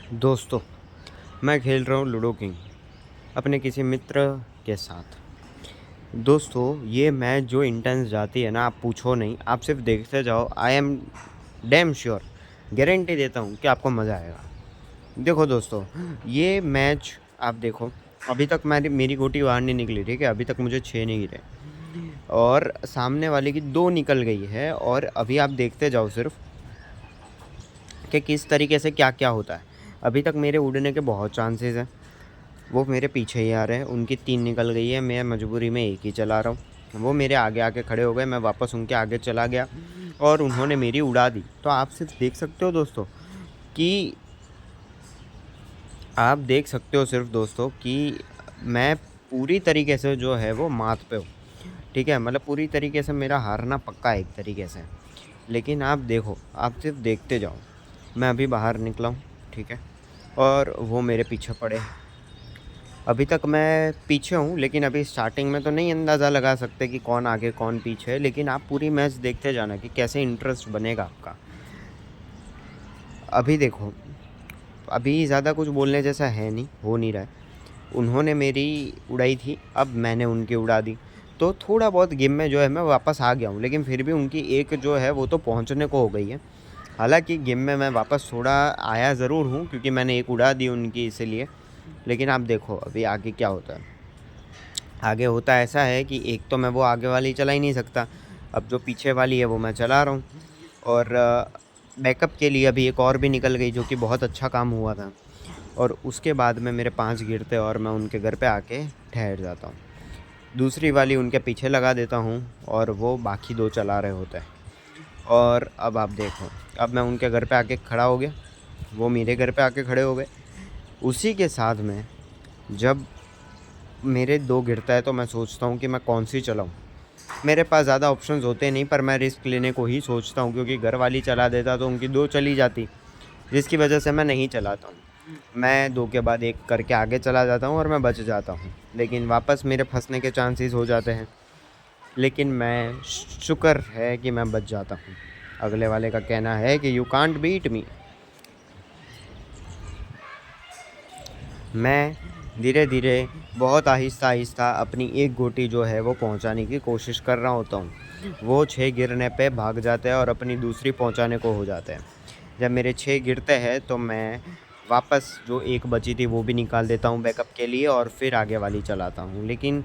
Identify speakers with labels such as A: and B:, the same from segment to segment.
A: दोस्तों, मैं खेल रहा हूँ लूडो किंग अपने किसी मित्र के साथ। दोस्तों, ये मैच जो इंटेंस जाती है ना, आप पूछो नहीं, आप सिर्फ देखते जाओ। I am damn sure, guarantee देता हूँ कि आपको मज़ा आएगा। देखो दोस्तों, ये मैच आप देखो, अभी तक मेरी गोटी बाहर नहीं निकली, ठीक है? अभी तक मुझे 6 नहीं गिरे और सामने वाले की 2 निकल गई है। और अभी आप देखते जाओ सिर्फ कि किस तरीके से क्या-क्या होता है। अभी तक मेरे उड़ने के बहुत चांसेस हैं। वो मेरे पीछे ही आ रहे हैं, उनकी 3 निकल गई है, मैं मजबूरी में 1 ही चला रहा हूँ। वो मेरे आगे आके खड़े हो गए, मैं वापस उनके आगे चला गया और उन्होंने मेरी उड़ा दी। तो आप सिर्फ देख सकते हो दोस्तों कि आप देख सकते हो सिर्फ दोस्तों कि मैं पूरी तरीके से जो है वो मात पे हूँ, ठीक है? मतलब पूरी तरीके से मेरा हारना पक्का है एक तरीके से। लेकिन आप देखो, आप सिर्फ देखते जाओ। मैं अभी बाहर निकला हूँ, ठीक है? और वो मेरे पीछे पड़े हैं। अभी तक मैं पीछे हूँ, लेकिन अभी स्टार्टिंग में तो नहीं अंदाज़ा लगा सकते कि कौन आगे कौन पीछे है, लेकिन आप पूरी मैच देखते जाना कि कैसे इंटरेस्ट बनेगा आपका। अभी देखो, अभी ज़्यादा कुछ बोलने जैसा है नहीं, हो नहीं रहा है। उन्होंने मेरी उड़ाई थी, अब मैंने उनकी उड़ा दी। तो थोड़ा बहुत गेम में जो है मैं वापस आ गया हूँ, लेकिन फिर भी उनकी एक जो है वो तो पहुँचने को हो गई है। हालाँकि गेम में मैं वापस थोड़ा आया ज़रूर हूँ, क्योंकि मैंने एक उड़ा दी उनकी इसीलिए। लेकिन आप देखो अभी आगे क्या होता है। आगे होता ऐसा है कि एक तो मैं वो आगे वाली चला ही नहीं सकता, अब जो पीछे वाली है वो मैं चला रहा हूँ। और बैकअप के लिए अभी एक और भी निकल गई, जो कि बहुत अच्छा काम हुआ था। और उसके बाद में मेरे 5 गिरते और मैं उनके घर पे आके ठहर जाता हूँ। दूसरी वाली उनके पीछे लगा देता हूँ और वो बाकी 2 चला रहे होते हैं। और अब आप देखो, अब मैं उनके घर पे आके खड़ा हो गया, वो मेरे घर पे आके खड़े हो गए। उसी के साथ में जब मेरे 2 गिरता है तो मैं सोचता हूँ कि मैं कौन-सी चलाऊँ। मेरे पास ज़्यादा ऑप्शंस होते नहीं, पर मैं रिस्क लेने को ही सोचता हूँ, क्योंकि घर वाली चला देता तो उनकी 2 चली जाती, जिसकी वजह से मैं नहीं चलाता हूँ। मैं 2 के बाद 1 करके आगे चला जाता हूँ और मैं बच जाता हूँ। लेकिन वापस मेरे फँसने के चांसेस हो जाते हैं। लेकिन मैं शुक्र है कि मैं बच जाता हूँ। अगले वाले का कहना है कि यू कांट बीट मी। मैं धीरे-धीरे, बहुत आहिस्ता-आहिस्ता अपनी एक गोटी जो है वो पहुँचाने की कोशिश कर रहा होता हूँ। वो 6 गिरने पे भाग जाते हैं और अपनी दूसरी पहुँचाने को हो जाते हैं। जब मेरे 6 गिरते हैं तो मैं वापस जो 1 बची थी वो भी निकाल देता हूँ बैकअप के लिए और फिर आगे वाली चलाता हूँ। लेकिन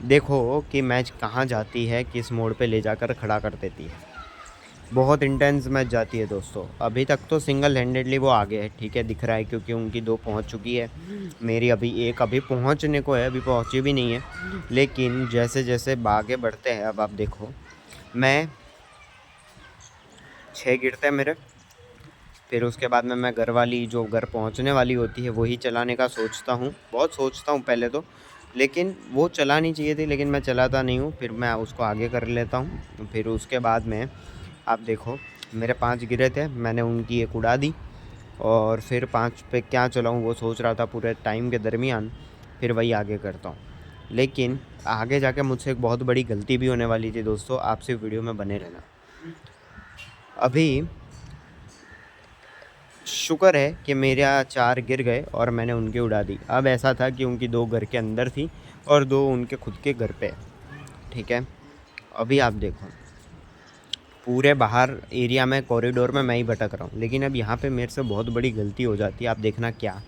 A: देखो कि मैच कहाँ जाती है, किस मोड़ पे ले जाकर खड़ा कर देती है। बहुत इंटेंस मैच जाती है दोस्तों। अभी तक तो सिंगल हैंडेडली वो आगे है, ठीक है, दिख रहा है, क्योंकि उनकी 2 पहुँच चुकी है। मेरी अभी 1 अभी पहुँचने को है, अभी पहुँची भी नहीं है। लेकिन जैसे-जैसे आगे बढ़ते हैं, अब आप देखो, मैं 6 गिरते हैं मेरे, फिर उसके बाद में मैं घर वाली जो घर पहुँचने वाली होती है वही चलाने का सोचता हूँ। बहुत सोचता हूँ पहले तो, लेकिन वो चलानी चाहिए थी, लेकिन मैं चलाता नहीं हूँ, फिर मैं उसको आगे कर लेता हूँ। फिर उसके बाद में आप देखो, मेरे 5 गिरे थे, मैंने उनकी 1 उड़ा दी और फिर 5 पे क्या चलाऊँ वो सोच रहा था पूरे टाइम के दरमियान, फिर वही आगे करता हूँ। लेकिन आगे जाके मुझसे एक बहुत बड़ी गलती भी होने वाली थी दोस्तों, आप सिर्फ वीडियो में बने रहना। अभी शुक्र है कि मेरा 4 गिर गए और मैंने उनकी उड़ा दी। अब ऐसा था कि उनकी 2 घर के अंदर थी और 2 उनके खुद के घर पे, ठीक है? अभी आप देखो, पूरे बाहर एरिया में कॉरिडोर में मैं ही भटक रहा हूँ, लेकिन अब यहाँ पे मेरे से बहुत बड़ी गलती हो जाती है। आप देखना क्या,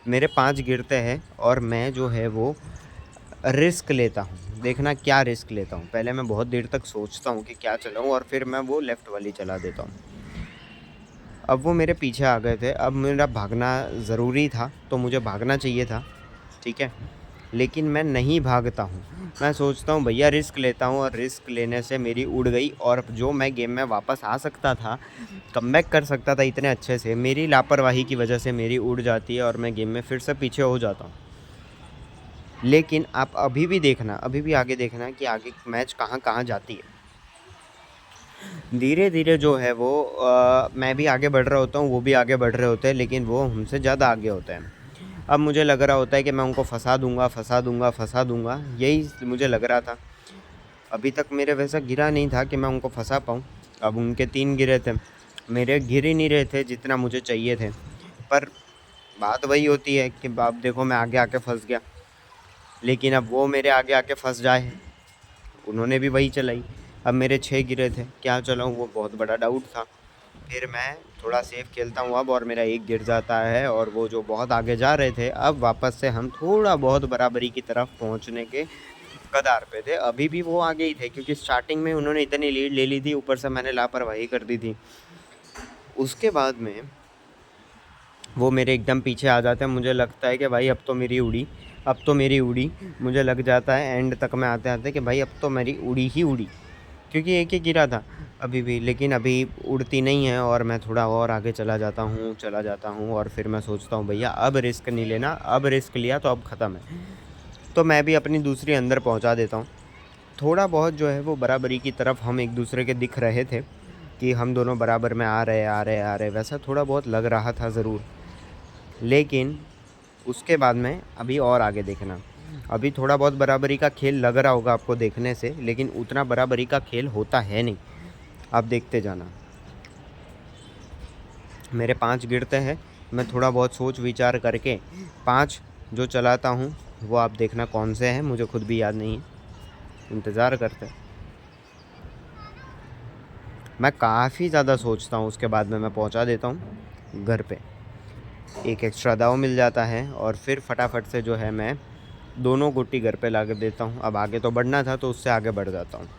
A: मेरे 5 गिरते हैं और मैं जो है वो रिस्क लेता हूँ। देखना क्या रिस्क लेता हूँ। पहले मैं बहुत देर तक सोचता हूँ कि क्या चलाऊँ और फिर मैं वो लेफ़्ट वाली चला देता हूँ। अब वो मेरे पीछे आ गए थे, अब मेरा भागना ज़रूरी था, तो मुझे भागना चाहिए था, ठीक है? लेकिन मैं नहीं भागता हूँ। मैं सोचता हूँ भैया रिस्क लेता हूँ और रिस्क लेने से मेरी उड़ गई और जो मैं गेम में वापस आ सकता था, कमबैक कर सकता था इतने अच्छे से, मेरी लापरवाही की वजह से मेरी उड़ जाती है और मैं गेम में फिर से पीछे हो जाता हूँ। लेकिन आप अभी भी देखना, अभी भी आगे देखना कि आगे मैच कहाँ-कहाँ जाती है। धीरे-धीरे जो है वो मैं भी आगे बढ़ रहा होता हूँ, वो भी आगे बढ़ रहे होते हैं, लेकिन वो हमसे ज़्यादा आगे होते हैं। अब मुझे लग रहा होता है कि मैं उनको फँसा दूँगा, फँसा दूँगा, फँसा दूँगा, यही मुझे लग रहा था। अभी तक मेरे वैसा गिरा नहीं था कि मैं उनको फँसा पाऊँ। अब उनके 3 गिरे थे, मेरे गिर ही नहीं रहे थे जितना मुझे चाहिए थे। पर बात वही होती है कि अब देखो मैं आगे आके फंस गया, लेकिन अब वो मेरे आगे आके फंस जाए, उन्होंने भी वही चलाई। अब मेरे 6 गिरे थे, क्या चलाऊँ, वो बहुत बड़ा डाउट था। फिर मैं थोड़ा सेफ खेलता हूँ अब, और मेरा एक गिर जाता है, और वो जो बहुत आगे जा रहे थे अब वापस से हम थोड़ा बहुत बराबरी की तरफ पहुँचने के कगार पे थे। अभी भी वो आगे ही थे, क्योंकि स्टार्टिंग में उन्होंने इतनी लीड ले ली थी, ऊपर से मैंने लापरवाही कर दी थी। उसके बाद में वो मेरे एकदम पीछे आ जाते हैं, मुझे लगता है कि भाई अब तो मेरी उड़ी, अब तो मेरी उड़ी। मुझे लग जाता है एंड तक में आते आते कि भाई अब तो मेरी उड़ी ही उड़ी, क्योंकि एक ही गिरा था अभी भी, लेकिन अभी उड़ती नहीं है। और मैं थोड़ा और आगे चला जाता हूँ, और फिर मैं सोचता हूँ भैया अब रिस्क नहीं लेना, अब रिस्क लिया तो अब ख़त्म है। तो मैं भी अपनी दूसरी अंदर पहुँचा देता हूँ। थोड़ा बहुत जो है वो बराबरी की तरफ हम एक दूसरे के दिख रहे थे, कि हम दोनों बराबर में आ रहे, वैसा थोड़ा बहुत लग रहा था ज़रूर। लेकिन उसके बाद में अभी और आगे देखना, अभी थोड़ा बहुत बराबरी का खेल लग रहा होगा आपको देखने से, लेकिन उतना बराबरी का खेल होता है नहीं। आप देखते जाना, मेरे 5 गिरते हैं, मैं थोड़ा बहुत सोच विचार करके 5 जो चलाता हूँ वो आप देखना कौन से हैं, मुझे खुद भी याद नहीं है, इंतज़ार करते हैं। मैं काफ़ी ज़्यादा सोचता हूँ, उसके बाद में मैं पहुँचा देता हूँ घर पे, एक एक्स्ट्रा दाव मिल जाता है, और फिर फटाफट से जो है मैं दोनों गुट्टी घर पे ला के देता हूँ। अब आगे तो बढ़ना था तो उससे आगे बढ़ जाता हूँ।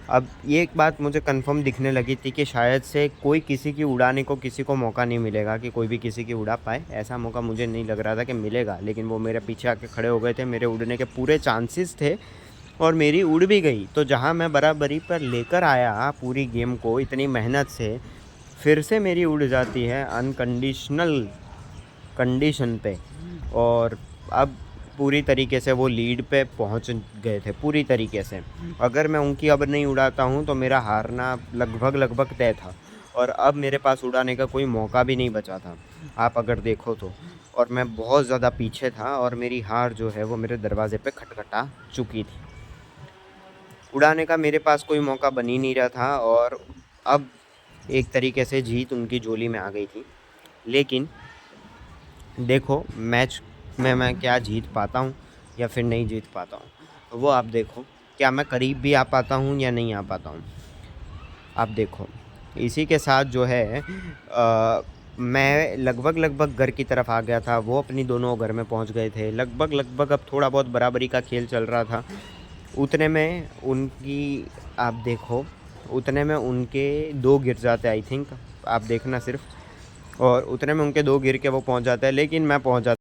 A: अब ये एक बात मुझे कंफर्म दिखने लगी थी कि शायद से कोई किसी की उड़ाने को किसी को मौका नहीं मिलेगा, कि कोई भी किसी की उड़ा पाए, ऐसा मौका मुझे नहीं लग रहा था कि मिलेगा। लेकिन वो मेरे पीछे आके खड़े हो गए थे, मेरे उड़ने के पूरे चांसेस थे, और मेरी उड़ भी गई। तो जहाँ मैं बराबरी पर लेकर आया पूरी गेम को इतनी मेहनत से, फिर से मेरी उड़ जाती है अनकंडीशनल कंडीशन पे। और अब पूरी तरीके से वो लीड पे पहुंच गए थे पूरी तरीके से। अगर मैं उनकी अब नहीं उड़ाता हूं तो मेरा हारना लगभग लगभग तय था, और अब मेरे पास उड़ाने का कोई मौका भी नहीं बचा था, आप अगर देखो तो। और मैं बहुत ज़्यादा पीछे था, और मेरी हार जो है वो मेरे दरवाजे पे खटखटा चुकी थी। उड़ाने का मेरे पास कोई मौका बन ही नहीं रहा था, और अब एक तरीके से जीत उनकी झोली में आ गई थी। लेकिन देखो मैच में मैं क्या जीत पाता हूँ या फिर नहीं जीत पाता हूँ, वो आप देखो। क्या मैं करीब भी आ पाता हूँ या नहीं आ पाता हूँ, आप देखो। इसी के साथ जो है मैं लगभग लगभग घर की तरफ आ गया था, वो अपनी दोनों घर में पहुँच गए थे लगभग लगभग। अब थोड़ा बहुत बराबरी का खेल चल रहा था, उतने में उनकी, आप देखो, उतने में उनके 2 गिर जाते आई थिंक, आप देखना सिर्फ। और उतने में उनके 2 गिर के वो पहुंच जाते हैं, लेकिन मैं पहुंच जाता